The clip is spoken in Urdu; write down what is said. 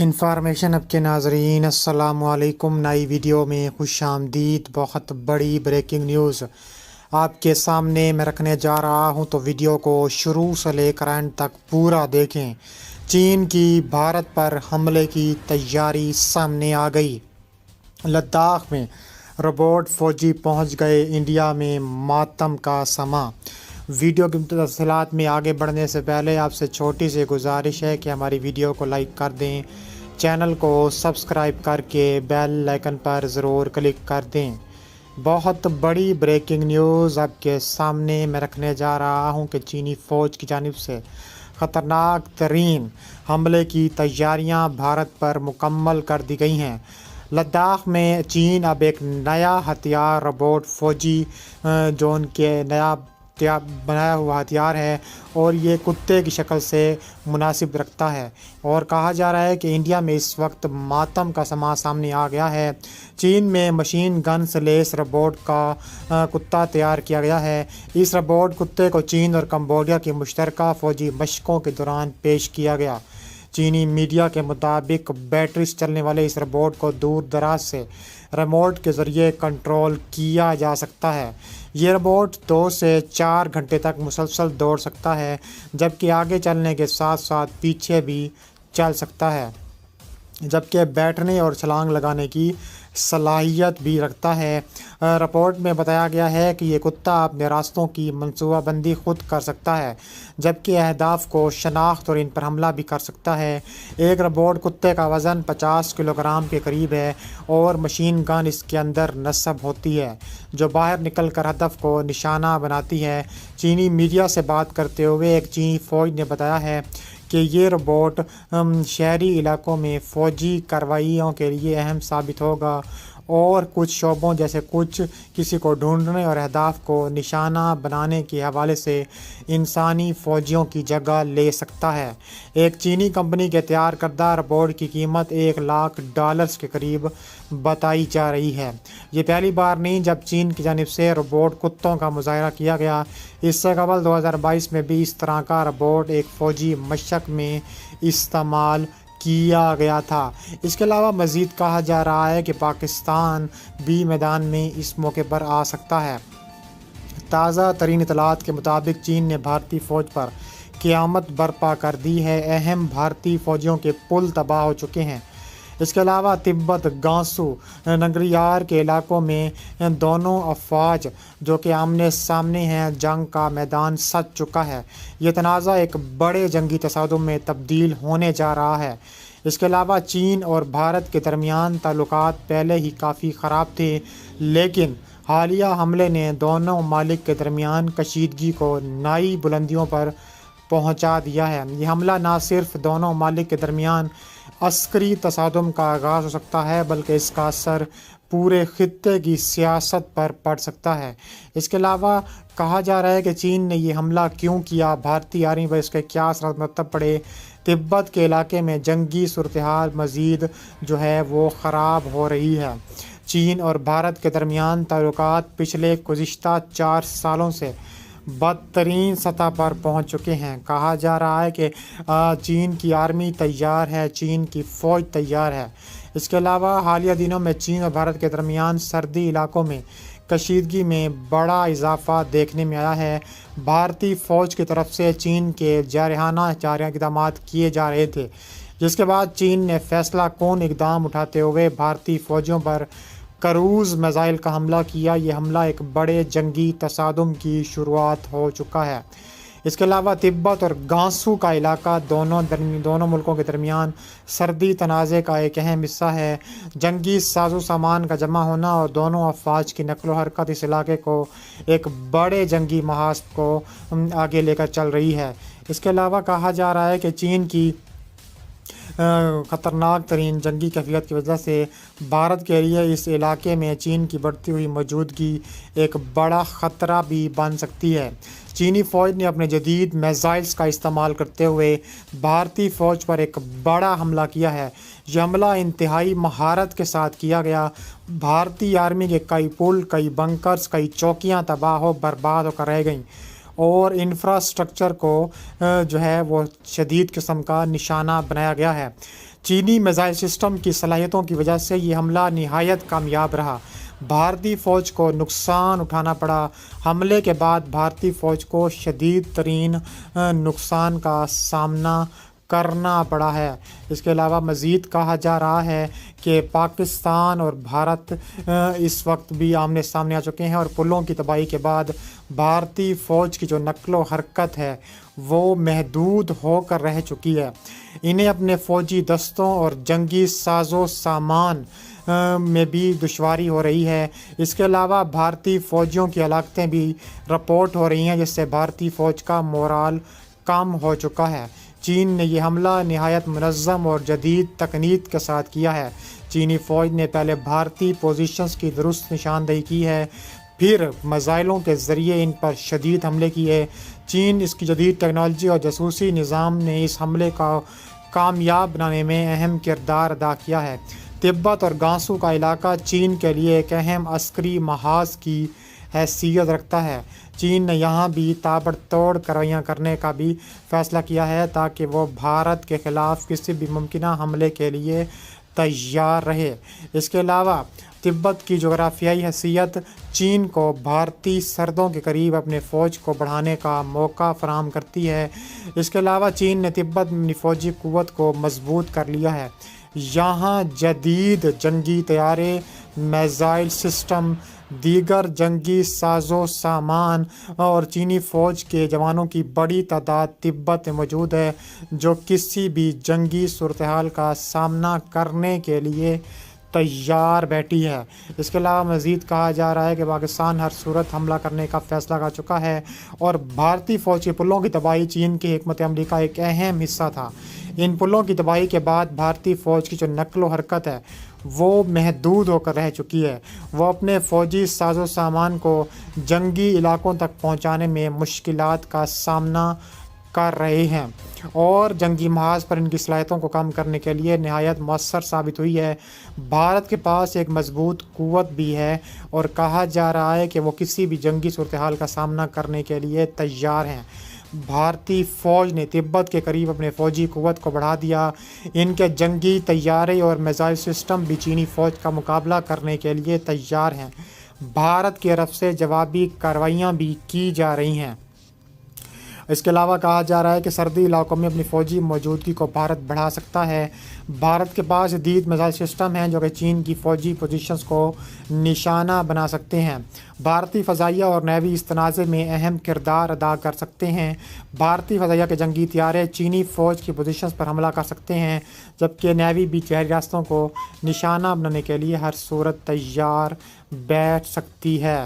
انفارمیشن اب کے ناظرین السلام علیکم، نئی ویڈیو میں خوش آمدید۔ بہت بڑی بریکنگ نیوز آپ کے سامنے میں رکھنے جا رہا ہوں، تو ویڈیو کو شروع سے لے کر اینڈ تک پورا دیکھیں۔ چین کی بھارت پر حملے کی تیاری سامنے آ گئی۔ لداخ میں روبوٹ فوجی پہنچ گئے، انڈیا میں ماتم کا سماں۔ ویڈیو کی تفصیلات میں آگے بڑھنے سے پہلے آپ سے چھوٹی سی گزارش ہے کہ ہماری ویڈیو کو لائک کر دیں، چینل کو سبسکرائب کر کے بیل آئیکن پر ضرور کلک کر دیں۔ بہت بڑی بریکنگ نیوز آپ کے سامنے میں رکھنے جا رہا ہوں کہ چینی فوج کی جانب سے خطرناک ترین حملے کی تیاریاں بھارت پر مکمل کر دی گئی ہیں۔ لداخ میں چین اب ایک نیا ہتھیار روبوٹ فوجی جو ان کے نیا بنایا ہوا ہتھیار ہے اور یہ کتے کی شکل سے مناسب رکھتا ہے، اور کہا جا رہا ہے کہ انڈیا میں اس وقت ماتم کا سماں سامنے آ گیا ہے۔ چین میں مشین گن سے لیس روبوٹ کا کتا تیار کیا گیا ہے۔ اس روبوٹ کتے کو چین اور کمبوڈیا کی مشترکہ فوجی مشقوں کے دوران پیش کیا گیا۔ چینی میڈیا کے مطابق بیٹری سے چلنے والے اس روبوٹ کو دور دراز سے ریموٹ کے ذریعے کنٹرول کیا جا سکتا ہے۔ یہ روبوٹ 2 سے 4 گھنٹے تک مسلسل دوڑ سکتا ہے، جبکہ آگے چلنے کے ساتھ ساتھ پیچھے بھی چل سکتا ہے، جبکہ بیٹھنے اور چھلانگ لگانے کی صلاحیت بھی رکھتا ہے۔ رپورٹ میں بتایا گیا ہے کہ یہ کتا اپنے راستوں کی منصوبہ بندی خود کر سکتا ہے، جبکہ اہداف کو شناخت اور ان پر حملہ بھی کر سکتا ہے۔ ایک روبوٹ کتے کا وزن 50 کلو گرام کے قریب ہے اور مشین گن اس کے اندر نصب ہوتی ہے، جو باہر نکل کر ہدف کو نشانہ بناتی ہے۔ چینی میڈیا سے بات کرتے ہوئے ایک چینی فوج نے بتایا ہے کہ یہ روبوٹ شہری علاقوں میں فوجی کارروائیوں کے لیے اہم ثابت ہوگا اور کچھ شعبوں جیسے کسی کو ڈھونڈنے اور اہداف کو نشانہ بنانے کے حوالے سے انسانی فوجیوں کی جگہ لے سکتا ہے۔ ایک چینی کمپنی کے تیار کردہ روبوٹ کی قیمت $1,00,000 کے قریب بتائی جا رہی ہے۔ یہ پہلی بار نہیں جب چین کی جانب سے روبوٹ کتوں کا مظاہرہ کیا گیا۔ اس سے قبل 2022 میں بھی اس طرح کا روبوٹ ایک فوجی مشق میں استعمال کیا گیا تھا۔ اس کے علاوہ مزید کہا جا رہا ہے کہ پاکستان بھی میدان میں اس موقع پر آ سکتا ہے۔ تازہ ترین اطلاعات کے مطابق چین نے بھارتی فوج پر قیامت برپا کر دی ہے۔ اہم بھارتی فوجیوں کے پل تباہ ہو چکے ہیں۔ اس کے علاوہ تبت گانسو ننگریار کے علاقوں میں دونوں افواج جو کہ آمنے سامنے ہیں، جنگ کا میدان سج چکا ہے۔ یہ تنازع ایک بڑے جنگی تصادم میں تبدیل ہونے جا رہا ہے۔ اس کے علاوہ چین اور بھارت کے درمیان تعلقات پہلے ہی کافی خراب تھے، لیکن حالیہ حملے نے دونوں ممالک کے درمیان کشیدگی کو نئی بلندیوں پر پہنچا دیا ہے۔ یہ حملہ نہ صرف دونوں ممالک کے درمیان عسکری تصادم کا آغاز ہو سکتا ہے، بلکہ اس کا اثر پورے خطے کی سیاست پر پڑ سکتا ہے۔ اس کے علاوہ کہا جا رہا ہے کہ چین نے یہ حملہ کیوں کیا، بھارتی آرمی پر اس کے کیا اثرات مرتب پڑے۔ تبت کے علاقے میں جنگی صورتحال مزید وہ خراب ہو رہی ہے۔ چین اور بھارت کے درمیان تعلقات پچھلے گزشتہ 4 سالوں سے بدترین سطح پر پہنچ چکے ہیں۔ کہا جا رہا ہے کہ چین کی آرمی تیار ہے، چین کی فوج تیار ہے۔ اس کے علاوہ حالیہ دنوں میں چین اور بھارت کے درمیان سرحدی علاقوں میں کشیدگی میں بڑا اضافہ دیکھنے میں آیا ہے۔ بھارتی فوج کی طرف سے چین کے جارحانہ اقدامات کیے جا رہے تھے، جس کے بعد چین نے فیصلہ کن اقدام اٹھاتے ہوئے بھارتی فوجیوں پر کروز میزائل کا حملہ کیا۔ یہ حملہ ایک بڑے جنگی تصادم کی شروعات ہو چکا ہے۔ اس کے علاوہ تبت اور گانسو کا علاقہ دونوں ملکوں کے درمیان سرحدی تنازع کا ایک اہم حصہ ہے۔ جنگی ساز و سامان کا جمع ہونا اور دونوں افواج کی نقل و حرکت اس علاقے کو ایک بڑے جنگی محاذ کو آگے لے کر چل رہی ہے۔ اس کے علاوہ کہا جا رہا ہے کہ چین کی خطرناک ترین جنگی کیفیت کی وجہ سے بھارت کے لیے اس علاقے میں چین کی بڑھتی ہوئی موجودگی ایک بڑا خطرہ بھی بن سکتی ہے۔ چینی فوج نے اپنے جدید میزائلز کا استعمال کرتے ہوئے بھارتی فوج پر ایک بڑا حملہ کیا ہے۔ یہ حملہ انتہائی مہارت کے ساتھ کیا گیا۔ بھارتی آرمی کے کئی پل، کئی بنکرز، کئی چوکیاں تباہ و برباد ہو کر رہ گئیں اور انفراسٹرکچر کو شدید قسم کا نشانہ بنایا گیا ہے۔ چینی میزائل سسٹم کی صلاحیتوں کی وجہ سے یہ حملہ نہایت کامیاب رہا۔ بھارتی فوج کو نقصان اٹھانا پڑا۔ حملے کے بعد بھارتی فوج کو شدید ترین نقصان کا سامنا کرنا پڑا ہے۔ اس کے علاوہ مزید کہا جا رہا ہے کہ پاکستان اور بھارت اس وقت بھی آمنے سامنے آ چکے ہیں اور پلوں کی تباہی کے بعد بھارتی فوج کی جو نقل و حرکت ہے وہ محدود ہو کر رہ چکی ہے۔ انہیں اپنے فوجی دستوں اور جنگی ساز و سامان میں بھی دشواری ہو رہی ہے۔ اس کے علاوہ بھارتی فوجیوں کی ہلاکتیں بھی رپورٹ ہو رہی ہیں، جس سے بھارتی فوج کا مورال کم ہو چکا ہے۔ چین نے یہ حملہ نہایت منظم اور جدید تکنیک کے ساتھ کیا ہے۔ چینی فوج نے پہلے بھارتی پوزیشنز کی درست نشاندہی کی ہے، پھر میزائلوں کے ذریعے ان پر شدید حملے کیے۔ چین اس کی جدید ٹیکنالوجی اور جاسوسی نظام نے اس حملے کو کامیاب بنانے میں اہم کردار ادا کیا ہے۔ تبت اور گانسو کا علاقہ چین کے لیے ایک اہم عسکری محاذ کی حیثیت رکھتا ہے۔ چین نے یہاں بھی تابڑ توڑ کارروائیاں کرنے کا بھی فیصلہ کیا ہے تاکہ وہ بھارت کے خلاف کسی بھی ممکنہ حملے کے لیے تیار رہے۔ اس کے علاوہ تبت کی جغرافیائی حیثیت چین کو بھارتی سرحدوں کے قریب اپنے فوج کو بڑھانے کا موقع فراہم کرتی ہے۔ اس کے علاوہ چین نے تبت میں اپنی فوجی قوت کو مضبوط کر لیا ہے۔ یہاں جدید جنگی طیارے، میزائل سسٹم، دیگر جنگی ساز و سامان اور چینی فوج کے جوانوں کی بڑی تعداد تبت میں موجود ہے، جو کسی بھی جنگی صورتحال کا سامنا کرنے کے لیے تیار بیٹھی ہے۔ اس کے علاوہ مزید کہا جا رہا ہے کہ پاکستان ہر صورت حملہ کرنے کا فیصلہ کر چکا ہے اور بھارتی فوج کے پلوں کی تباہی چین کی حکمت عملی کا ایک اہم حصہ تھا۔ ان پلوں کی تباہی کے بعد بھارتی فوج کی جو نقل و حرکت ہے وہ محدود ہو کر رہ چکی ہے۔ وہ اپنے فوجی ساز و سامان کو جنگی علاقوں تک پہنچانے میں مشکلات کا سامنا کر رہے ہیں اور جنگی محاذ پر ان کی صلاحیتوں کو کم کرنے کے لیے نہایت مؤثر ثابت ہوئی ہے۔ بھارت کے پاس ایک مضبوط قوت بھی ہے اور کہا جا رہا ہے کہ وہ کسی بھی جنگی صورتحال کا سامنا کرنے کے لیے تیار ہیں۔ بھارتی فوج نے تبت کے قریب اپنے فوجی قوت کو بڑھا دیا۔ ان کے جنگی طیارے اور میزائل سسٹم بھی چینی فوج کا مقابلہ کرنے کے لیے تیار ہیں۔ بھارت کی طرف سے جوابی کارروائیاں بھی کی جا رہی ہیں۔ اس کے علاوہ کہا جا رہا ہے کہ سرحدی علاقوں میں اپنی فوجی موجودگی کو بھارت بڑھا سکتا ہے۔ بھارت کے پاس جدید میزائل سسٹم ہیں جو کہ چین کی فوجی پوزیشنز کو نشانہ بنا سکتے ہیں۔ بھارتی فضائیہ اور نیوی اس تنازع میں اہم کردار ادا کر سکتے ہیں۔ بھارتی فضائیہ کے جنگی طیارے چینی فوج کی پوزیشنز پر حملہ کر سکتے ہیں، جبکہ نیوی بھی شہری راستوں کو نشانہ بنانے کے لیے ہر صورت تیار بیٹھ سکتی ہے۔